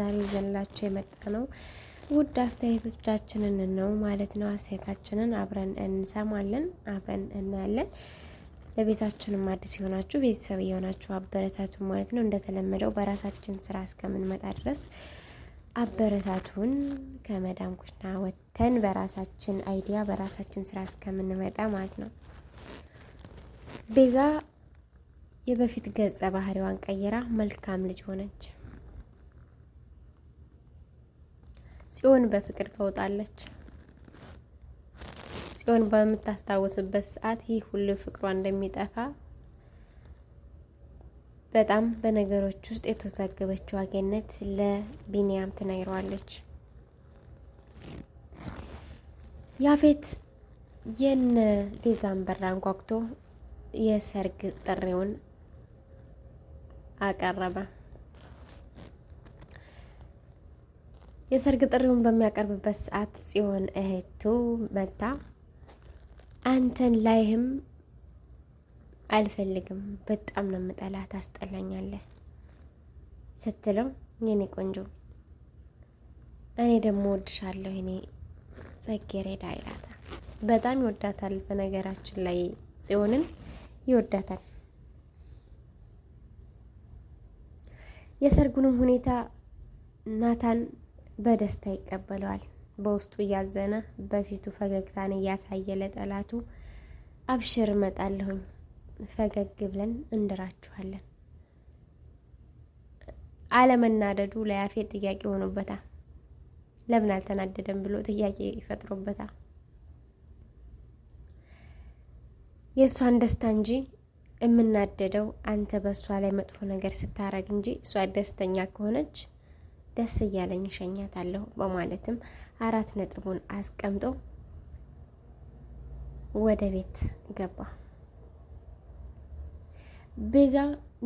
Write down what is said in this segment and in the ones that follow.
ዛሬ ይዘንላችሁ የመጣነው ውድ አስተያየቶቻችንን ነው ማለት ነው። አስተያየታችንን አብረን እንሰማለን፣ አብረን እናያለን። ለቤታችንም አዲስ የሆናችሁ ቤተሰብ የሆናችሁ አበረታቱን ማለት ነው። እንደተለመደው በራሳችን ስራ እስከምንመጣ ድረስ አበረታቱን። ከመዳም ኩሽና ወጥተን በራሳችን አይዲያ በራሳችን ስራ እስከምንመጣ ማለት ነው። ቤዛ የበፊት ገጸ ባህሪዋን ቀይራ መልካም ልጅ ሆነች። ጽዮን በፍቅር ተውጣለች። ጽዮን በምታስታውስበት ሰዓት ይህ ሁሉ ፍቅሯ እንደሚጠፋ በጣም በነገሮች ውስጥ የተዛገበችው ገነት ለቢኒያም ትነግረዋለች። ያፌት የነ ቤዛን በር አንኳኩቶ የሰርግ ጥሪውን አቀረበ። የሰርግ ጥሪውን በሚያቀርብበት ሰዓት ጽዮን እህቱ መታ አንተን ላይህም አልፈልግም፣ በጣም ነው የምጠላህ፣ ታስጠላኛለህ ስትለው የኔ ቆንጆ እኔ ደግሞ ወድሻለሁ የኔ ጽጌረዳ ይላታል። በጣም ይወዳታል። በነገራችን ላይ ጽዮንን ይወዳታል። የሰርጉንም ሁኔታ ናታን በደስታ ይቀበለዋል። በውስጡ እያዘነ በፊቱ ፈገግታን እያሳየ ለጠላቱ አብሽር እመጣለሁኝ፣ ፈገግ ብለን እንድራችኋለን። አለመናደዱ ለያፌት ጥያቄ ሆኖበታል። ለምን አልተናደደም ብሎ ጥያቄ ይፈጥሮበታል። የእሷን ደስታ እንጂ የምናደደው አንተ በእሷ ላይ መጥፎ ነገር ስታረግ እንጂ እሷ ደስተኛ ከሆነች ደስ እያለኝ እሸኛታለሁ በማለትም 4 ነጥቡን አስቀምጦ ወደ ቤት ገባ። ቤዛ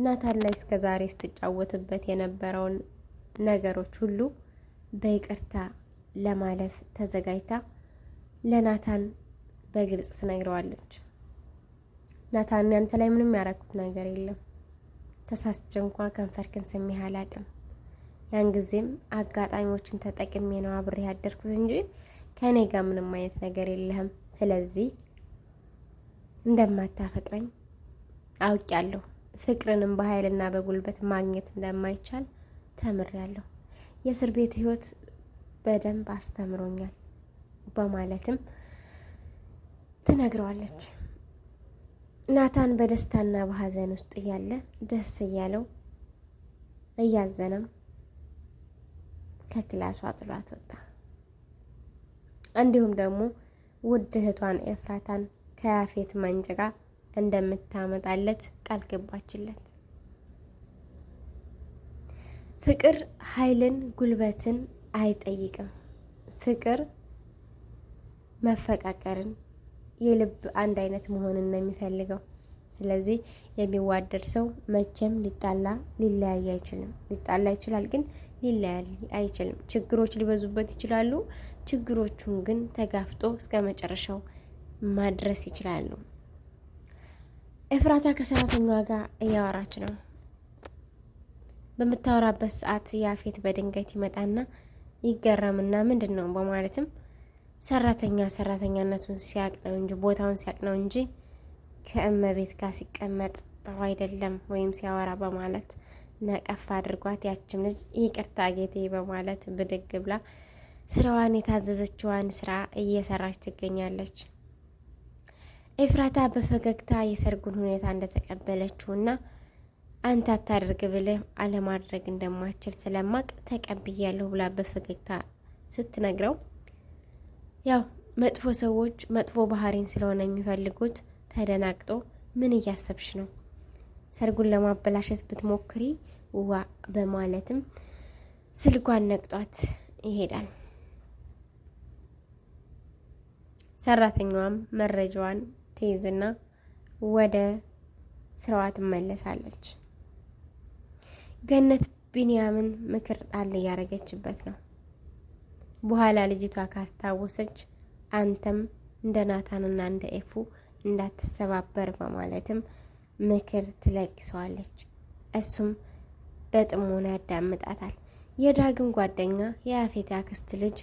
ናታን ላይ እስከዛሬ ስትጫወትበት የነበረውን ነገሮች ሁሉ በይቅርታ ለማለፍ ተዘጋጅታ ለናታን በግልጽ ትነግረዋለች። ናታን ያንተ ላይ ምንም ያረኩት ነገር የለም፣ ተሳስቼ እንኳን ከንፈርክን ስሜህ አላቅም። ያን ጊዜም አጋጣሚዎችን ተጠቅሜ ነው አብሬ ያደርኩት እንጂ ከኔ ጋር ምንም አይነት ነገር የለህም። ስለዚህ እንደማታፈቅረኝ አውቄያለሁ። ፍቅርንም በኃይልና በጉልበት ማግኘት እንደማይቻል ተምሬያለሁ። የእስር ቤት ህይወት በደንብ አስተምሮኛል በማለትም ትነግረዋለች። ናታን በደስታና በሀዘን ውስጥ እያለ ደስ እያለው እያዘነም ከክላሷ ጥሏት ወጣ። እንዲሁም ደግሞ ውድ እህቷን ኤፍራታን ከያፌት መንጭቃ እንደምታመጣለት ቃል ገባችለት። ፍቅር ኃይልን ጉልበትን አይጠይቅም። ፍቅር መፈቃቀርን የልብ አንድ አይነት መሆንን ነው የሚፈልገው። ስለዚህ የሚዋደድ ሰው መቼም ሊለያይ አይችልም። ሊጣላ ይችላል ግን ሊለያይ አይችልም። ችግሮች ሊበዙበት ይችላሉ። ችግሮቹን ግን ተጋፍጦ እስከ መጨረሻው ማድረስ ይችላሉ። ኤፍራታ ከሰራተኛዋ ጋር እያወራች ነው። በምታወራበት ሰዓት ያፌት በድንገት ይመጣና ይገረምና ምንድን ነው በማለትም ሰራተኛነቱን ሲያቅ ነው እንጂ ቦታውን ሲያቅ ነው እንጂ ከእመቤት ጋር ሲቀመጥ ጥሩ አይደለም ወይም ሲያወራ በማለት ነቀፍ አድርጓት ያችም ልጅ ይቅርታ ጌቴ በማለት ብድግ ብላ ስራዋን የታዘዘችዋን ስራ እየሰራች ትገኛለች። ኤፍራታ በፈገግታ የሰርጉን ሁኔታ እንደተቀበለችውና አንተ አታድርግ ብለህ አለማድረግ እንደማችል ስለማቅ ተቀብያለሁ ብላ በፈገግታ ስትነግረው ያው መጥፎ ሰዎች መጥፎ ባህሪን ስለሆነ የሚፈልጉት ተደናግጦ ምን እያሰብሽ ነው? ሰርጉን ለማበላሸት ብትሞክሪ ዋ በማለትም ስልኳን ነቅጧት ይሄዳል። ሰራተኛዋም መረጃዋን ትይዝና ወደ ስራዋ ትመለሳለች። ገነት ቢኒያምን ምክር ጣል እያረገችበት ነው። በኋላ ልጅቷ ካስታወሰች አንተም እንደ ናታንና እንደ ኤፉ እንዳትሰባበር በማለትም ምክር ትለግሰዋለች። እሱም በጥሞና ያዳምጣታል። የዳግም ጓደኛ የያፌት አክስት ልጅ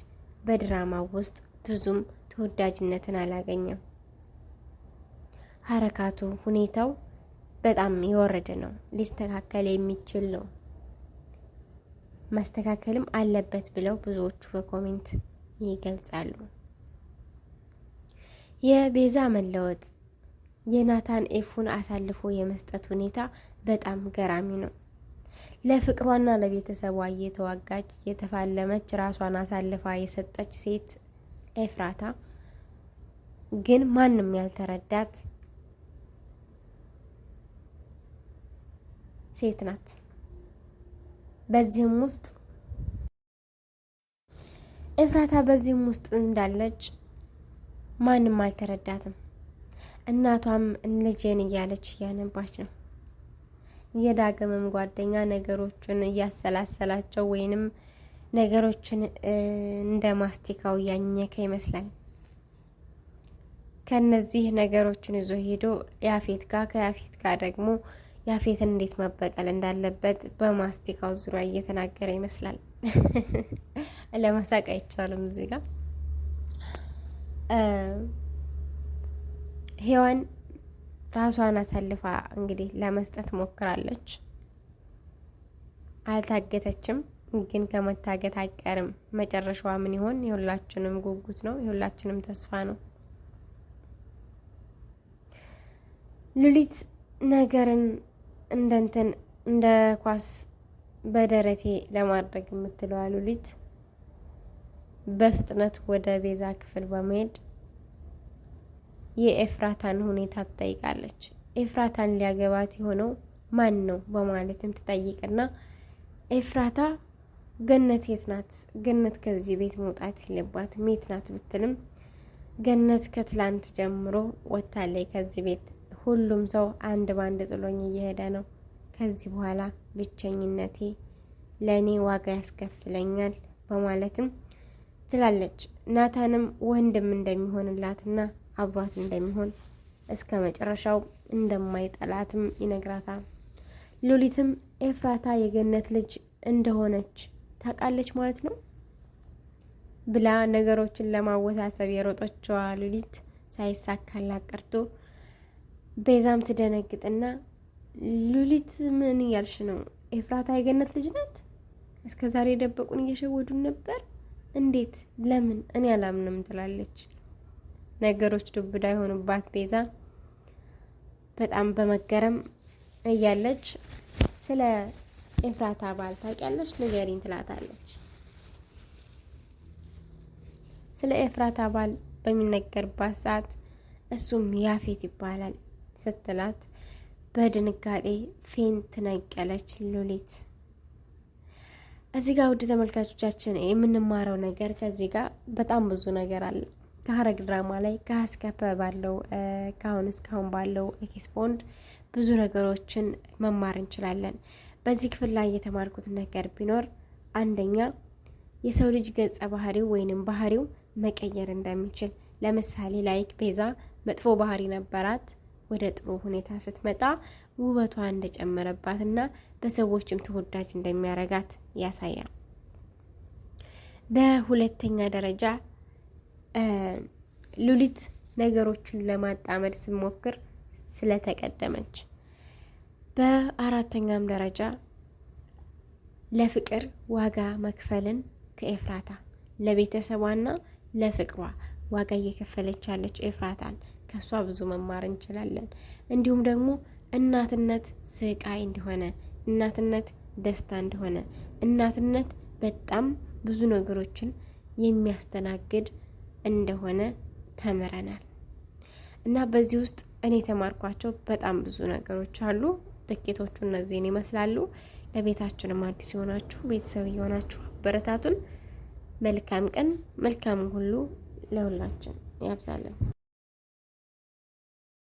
በድራማው ውስጥ ብዙም ተወዳጅነትን አላገኘም። ሀረካቱ፣ ሁኔታው በጣም የወረደ ነው። ሊስተካከል የሚችል ነው። ማስተካከልም አለበት ብለው ብዙዎቹ በኮሜንት ይገልጻሉ። የቤዛ መለወጥ፣ የናታን ኤፉን አሳልፎ የመስጠት ሁኔታ በጣም ገራሚ ነው። ለፍቅሯና ለቤተሰቧ እየተዋጋች የተፋለመች ራሷን አሳልፋ የሰጠች ሴት ኤፍራታ ግን ማንም ያልተረዳት ሴት ናት። በዚህም ውስጥ ኤፍራታ በዚህም ውስጥ እንዳለች ማንም አልተረዳትም። እናቷም ልጄን እያለች እያነባች ነው። የዳግምም ጓደኛ ነገሮችን እያሰላሰላቸው ወይንም ነገሮችን እንደ ማስቲካው እያኘከ ይመስላል። ከነዚህ ነገሮችን ይዞ ሄዶ ያፌት ጋር ከያፌት ጋር ደግሞ ያፌትን እንዴት መበቀል እንዳለበት በማስቲካው ዙሪያ እየተናገረ ይመስላል። ለመሳቅ አይቻልም። እዚህ ጋር ሔዋን ራሷን አሳልፋ እንግዲህ ለመስጠት ሞክራለች። አልታገተችም፣ ግን ከመታገት አይቀርም። መጨረሻዋ ምን ይሆን? የሁላችንም ጉጉት ነው፣ የሁላችንም ተስፋ ነው። ሉሊት ነገርን እንደ ኳስ በደረቴ ለማድረግ የምትለዋ ሉሊት በፍጥነት ወደ ቤዛ ክፍል በመሄድ የኤፍራታን ሁኔታ ትጠይቃለች። ኤፍራታን ሊያገባት የሆነው ማን ነው በማለትም ትጠይቅና ኤፍራታ ገነት የት ናት? ገነት ከዚህ ቤት መውጣት የለባትም የት ናት ብትልም ገነት ከትላንት ጀምሮ ወጥታለች ከዚህ ቤት። ሁሉም ሰው አንድ ባንድ ጥሎኝ እየሄደ ነው። ከዚህ በኋላ ብቸኝነቴ ለእኔ ዋጋ ያስከፍለኛል በማለትም ትላለች። ናታንም ወንድም እንደሚሆንላትና አብሯት እንደሚሆን እስከ መጨረሻው እንደማይጠላትም ይነግራታል። ሉሊትም ኤፍራታ የገነት ልጅ እንደሆነች ታውቃለች ማለት ነው ብላ ነገሮችን ለማወሳሰብ የሮጠችዋ ሉሊት ሳይሳካላት ቀርቶ ቤዛም ትደነግጥና ሉሊት ምን እያልሽ ነው? ኤፍራታ የገነት ልጅ ናት? እስከ ዛሬ ደበቁን እየሸወዱን ነበር። እንዴት? ለምን? እኔ አላምንም ትላለች። ነገሮች ዱብዳ የሆኑባት ቤዛ በጣም በመገረም እያለች ስለ ኤፍራታ ባል ታውቂያለሽ? ንገሪኝ ትላታለች። ስለ ኤፍራታ ባል በሚነገርባት ሰዓት እሱም ያፌት ይባላል ስትላት በድንጋጤ ፌንት ነቀለች ሉሊት። እዚህ ጋር ውድ ተመልካቾቻችን የምንማረው ነገር ከዚህ ጋር በጣም ብዙ ነገር አለ። ከሀረግ ድራማ ላይ ከሀስከፈ ባለው ካሁን እስካሁን ባለው ኤክስፖንድ ብዙ ነገሮችን መማር እንችላለን። በዚህ ክፍል ላይ የተማርኩት ነገር ቢኖር አንደኛ የሰው ልጅ ገጸ ባህሪው ወይንም ባህሪው መቀየር እንደሚችል። ለምሳሌ ላይክ ቤዛ መጥፎ ባህሪ ነበራት፣ ወደ ጥሩ ሁኔታ ስትመጣ ውበቷ እንደጨመረባትና በሰዎችም ተወዳጅ እንደሚያረጋት ያሳያል። በሁለተኛ ደረጃ ሉሊት ነገሮችን ለማጣመድ ስሞክር ስለተቀደመች፣ በአራተኛም ደረጃ ለፍቅር ዋጋ መክፈልን ከኤፍራታ ለቤተሰቧና ለፍቅሯ ዋጋ እየከፈለች ያለች ኤፍራታን ከሷ ብዙ መማር እንችላለን። እንዲሁም ደግሞ እናትነት ስቃይ እንደሆነ፣ እናትነት ደስታ እንደሆነ፣ እናትነት በጣም ብዙ ነገሮችን የሚያስተናግድ እንደሆነ ተምረናል። እና በዚህ ውስጥ እኔ ተማርኳቸው በጣም ብዙ ነገሮች አሉ። ጥቂቶቹ እነዚህን ይመስላሉ። ለቤታችንም አዲስ የሆናችሁ ቤተሰብ የሆናችሁ አበረታቱን። መልካም ቀን መልካም ሁሉ ለሁላችን ያብዛለን።